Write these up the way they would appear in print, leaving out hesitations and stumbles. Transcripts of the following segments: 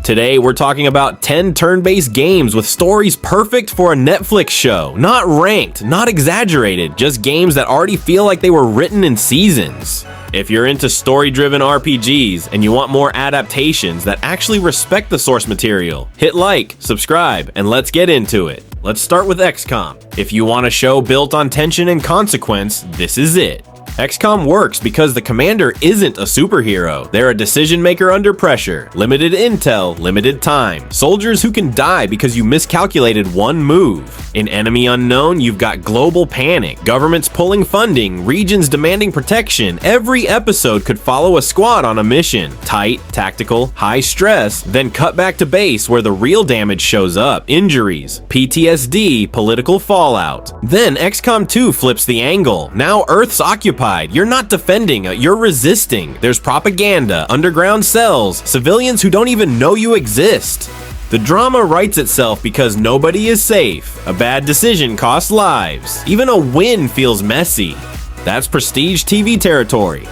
Today, we're talking about 10 turn-based games with stories perfect for a Netflix show. Not ranked, not exaggerated, just games that already feel like they were written in seasons. If you're into story-driven RPGs and you want more adaptations that actually respect the source material, hit like, subscribe, and let's get into it. Let's start with XCOM. If you want a show built on tension and consequence, this is it. XCOM works because the commander isn't a superhero. They're a decision maker under pressure. Limited intel, limited time. Soldiers who can die because you miscalculated one move. In Enemy Unknown, you've got global panic, governments pulling funding, regions demanding protection. Every episode could follow a squad on a mission. Tight, tactical, high stress, then cut back to base where the real damage shows up. Injuries, PTSD, political fallout. Then XCOM 2 flips the angle. Now Earth's occupied. You're not defending, you're resisting. There's propaganda, underground cells, civilians who don't even know you exist. The drama writes itself because nobody is safe. A bad decision costs lives. Even a win feels messy. That's prestige TV territory.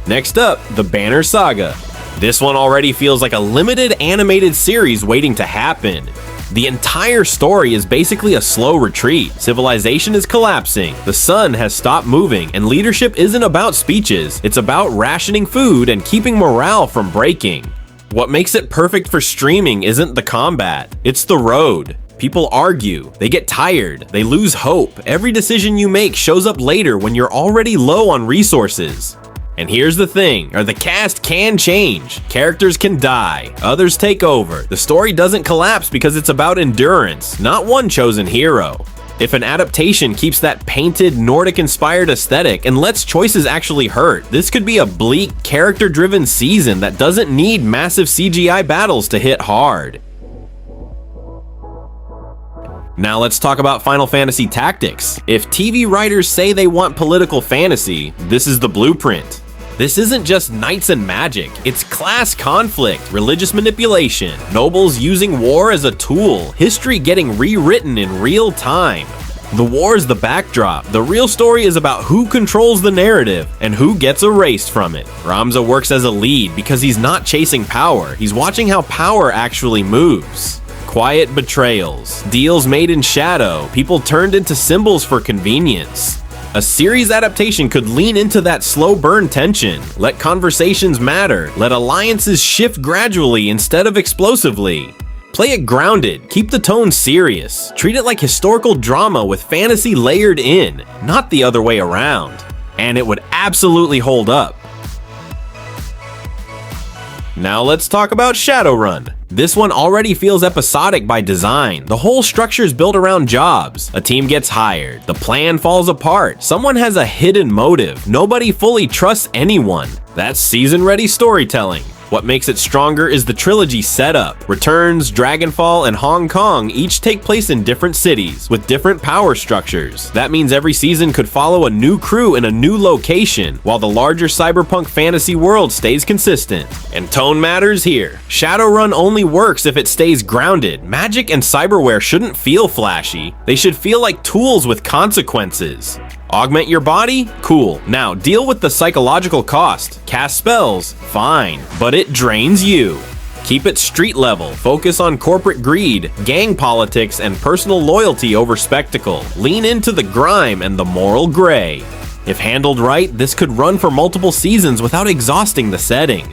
Next up, the Banner Saga. This one already feels like a limited animated series waiting to happen. The entire story is basically a slow retreat. Civilization is collapsing, the sun has stopped moving, and leadership isn't about speeches, it's about rationing food and keeping morale from breaking. What makes it perfect for streaming isn't the combat, it's the road. People argue, they get tired, they lose hope. Every decision you make shows up later when you're already low on resources. And here's the thing, the cast can change. Characters can die, others take over. The story doesn't collapse because it's about endurance, not one chosen hero. If an adaptation keeps that painted, Nordic-inspired aesthetic and lets choices actually hurt, this could be a bleak, character-driven season that doesn't need massive CGI battles to hit hard. Now let's talk about Final Fantasy Tactics. If TV writers say they want political fantasy, this is the blueprint. This isn't just knights and magic, it's class conflict, religious manipulation, nobles using war as a tool, history getting rewritten in real time. The war is the backdrop, the real story is about who controls the narrative and who gets erased from it. Ramza works as a lead because he's not chasing power, he's watching how power actually moves. Quiet betrayals, deals made in shadow, people turned into symbols for convenience. A series adaptation could lean into that slow burn tension, let conversations matter, let alliances shift gradually instead of explosively. Play it grounded, keep the tone serious, treat it like historical drama with fantasy layered in, not the other way around. And it would absolutely hold up. Now let's talk about Shadowrun. This one already feels episodic by design. The whole structure is built around jobs. A team gets hired. The plan falls apart. Someone has a hidden motive. Nobody fully trusts anyone. That's season-ready storytelling. What makes it stronger is the trilogy setup. Returns, Dragonfall, and Hong Kong each take place in different cities, with different power structures. That means every season could follow a new crew in a new location, while the larger cyberpunk fantasy world stays consistent. And tone matters here. Shadowrun only works if it stays grounded. Magic and cyberware shouldn't feel flashy. They should feel like tools with consequences. Augment your body? Cool. Now deal with the psychological cost. Cast spells? Fine. But it drains you. Keep it street level. Focus on corporate greed, gang politics, and personal loyalty over spectacle. Lean into the grime and the moral gray. If handled right, this could run for multiple seasons without exhausting the setting.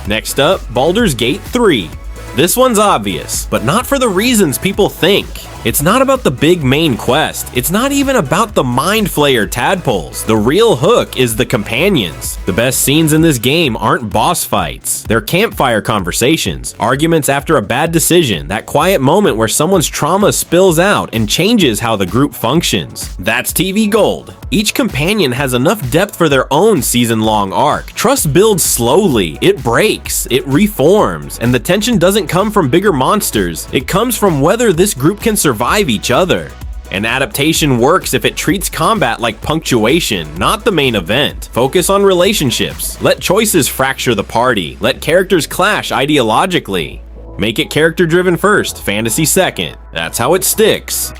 Next up, Baldur's Gate 3. This one's obvious, but not for the reasons people think. It's not about the big main quest. It's not even about the mind flayer tadpoles. The real hook is the companions. The best scenes in this game aren't boss fights. They're campfire conversations, arguments after a bad decision, that quiet moment where someone's trauma spills out and changes how the group functions. That's TV gold. Each companion has enough depth for their own season-long arc. Trust builds slowly, it breaks, it reforms, and the tension doesn't come from bigger monsters. It comes from whether this group can survive each other. An adaptation works if it treats combat like punctuation, not the main event. Focus on relationships. Let choices fracture the party. Let characters clash ideologically. Make it character-driven first, fantasy second. That's how it sticks.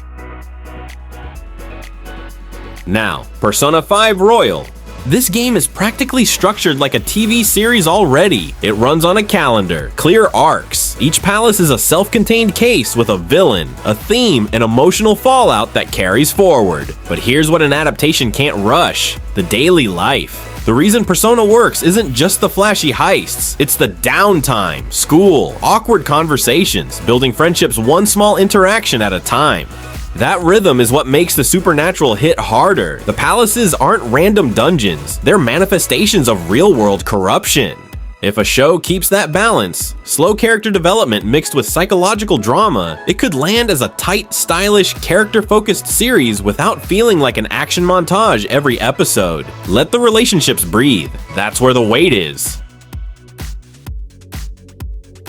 Now, Persona 5 Royal. This game is practically structured like a TV series already. It runs on a calendar, clear arcs. Each palace is a self-contained case with a villain, a theme, and emotional fallout that carries forward. But here's what an adaptation can't rush: the daily life. The reason Persona works isn't just the flashy heists, it's the downtime, school, awkward conversations, building friendships one small interaction at a time. That rhythm is what makes the supernatural hit harder. The palaces aren't random dungeons, they're manifestations of real-world corruption. If a show keeps that balance, slow character development mixed with psychological drama, it could land as a tight, stylish, character-focused series without feeling like an action montage every episode. Let the relationships breathe. That's where the weight is.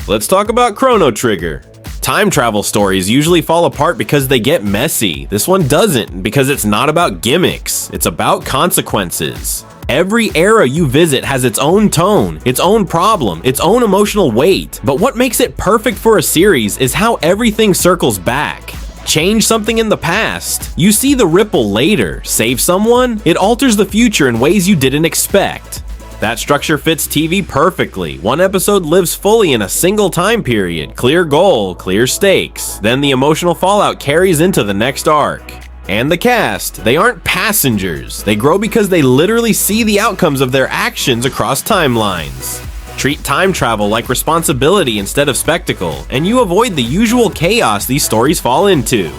Let's talk about Chrono Trigger. Time travel stories usually fall apart because they get messy. This one doesn't, because it's not about gimmicks, it's about consequences. Every era you visit has its own tone, its own problem, its own emotional weight. But what makes it perfect for a series is how everything circles back. Change something in the past, you see the ripple later. Save someone, it alters the future in ways you didn't expect. That structure fits TV perfectly. One episode lives fully in a single time period. Clear goal, clear stakes. Then the emotional fallout carries into the next arc. And the cast, they aren't passengers. They grow because they literally see the outcomes of their actions across timelines. Treat time travel like responsibility instead of spectacle, and you avoid the usual chaos these stories fall into.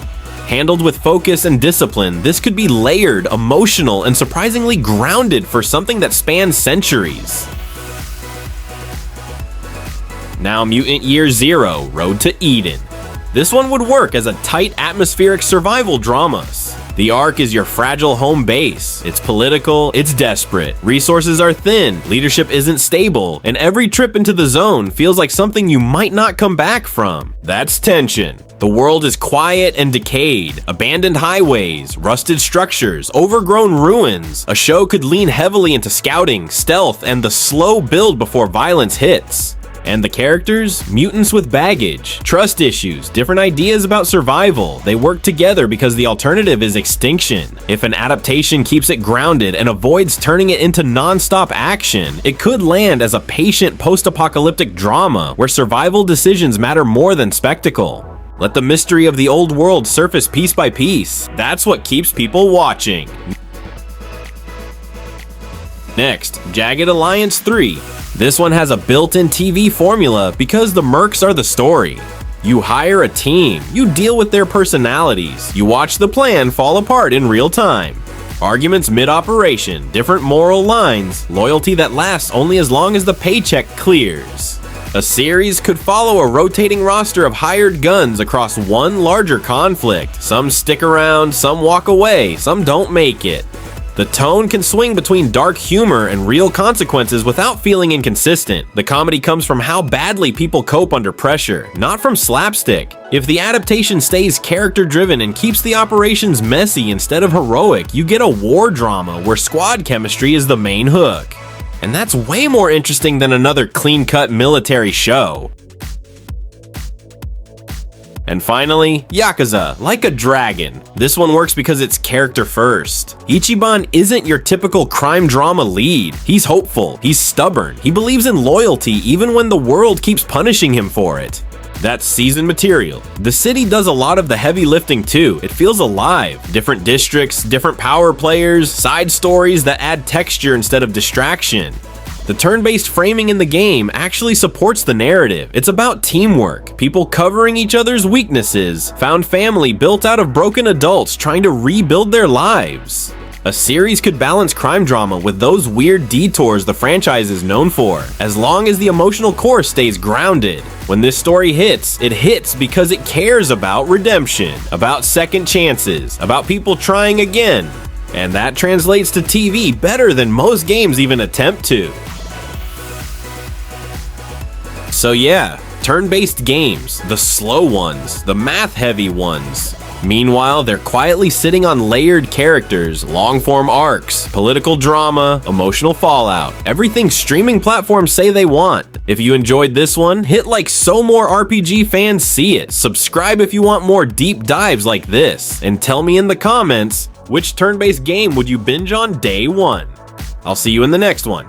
Handled with focus and discipline, this could be layered, emotional, and surprisingly grounded for something that spans centuries. Now Mutant Year Zero, Road to Eden. This one would work as a tight, atmospheric survival drama. The Ark is your fragile home base. It's political, it's desperate. Resources are thin, leadership isn't stable, and every trip into the zone feels like something you might not come back from. That's tension. The world is quiet and decayed. Abandoned highways, rusted structures, overgrown ruins. A show could lean heavily into scouting, stealth, and the slow build before violence hits. And the characters? Mutants with baggage, trust issues, different ideas about survival. They work together because the alternative is extinction. If an adaptation keeps it grounded and avoids turning it into non-stop action, it could land as a patient post-apocalyptic drama where survival decisions matter more than spectacle. Let the mystery of the old world surface piece by piece. That's what keeps people watching. Next, Jagged Alliance 3. This one has a built-in TV formula because the mercs are the story. You hire a team, you deal with their personalities, you watch the plan fall apart in real time. Arguments mid-operation, different moral lines, loyalty that lasts only as long as the paycheck clears. A series could follow a rotating roster of hired guns across one larger conflict. Some stick around, some walk away, some don't make it. The tone can swing between dark humor and real consequences without feeling inconsistent. The comedy comes from how badly people cope under pressure, not from slapstick. If the adaptation stays character-driven and keeps the operations messy instead of heroic, you get a war drama where squad chemistry is the main hook. And that's way more interesting than another clean-cut military show. And finally, Yakuza, Like a Dragon. This one works because it's character first. Ichiban isn't your typical crime drama lead. He's hopeful, he's stubborn, he believes in loyalty even when the world keeps punishing him for it. That's seasoned material. The city does a lot of the heavy lifting too. It feels alive. Different districts, different power players, side stories that add texture instead of distraction. The turn-based framing in the game actually supports the narrative. It's about teamwork, people covering each other's weaknesses, found family built out of broken adults trying to rebuild their lives. A series could balance crime drama with those weird detours the franchise is known for, as long as the emotional core stays grounded. When this story hits, it hits because it cares about redemption, about second chances, about people trying again. And that translates to TV better than most games even attempt to. So yeah, turn-based games, the slow ones, the math-heavy ones. Meanwhile, they're quietly sitting on layered characters, long-form arcs, political drama, emotional fallout, everything streaming platforms say they want. If you enjoyed this one, hit like so more RPG fans see it. Subscribe if you want more deep dives like this, and tell me in the comments, which turn-based game would you binge on day one? I'll see you in the next one.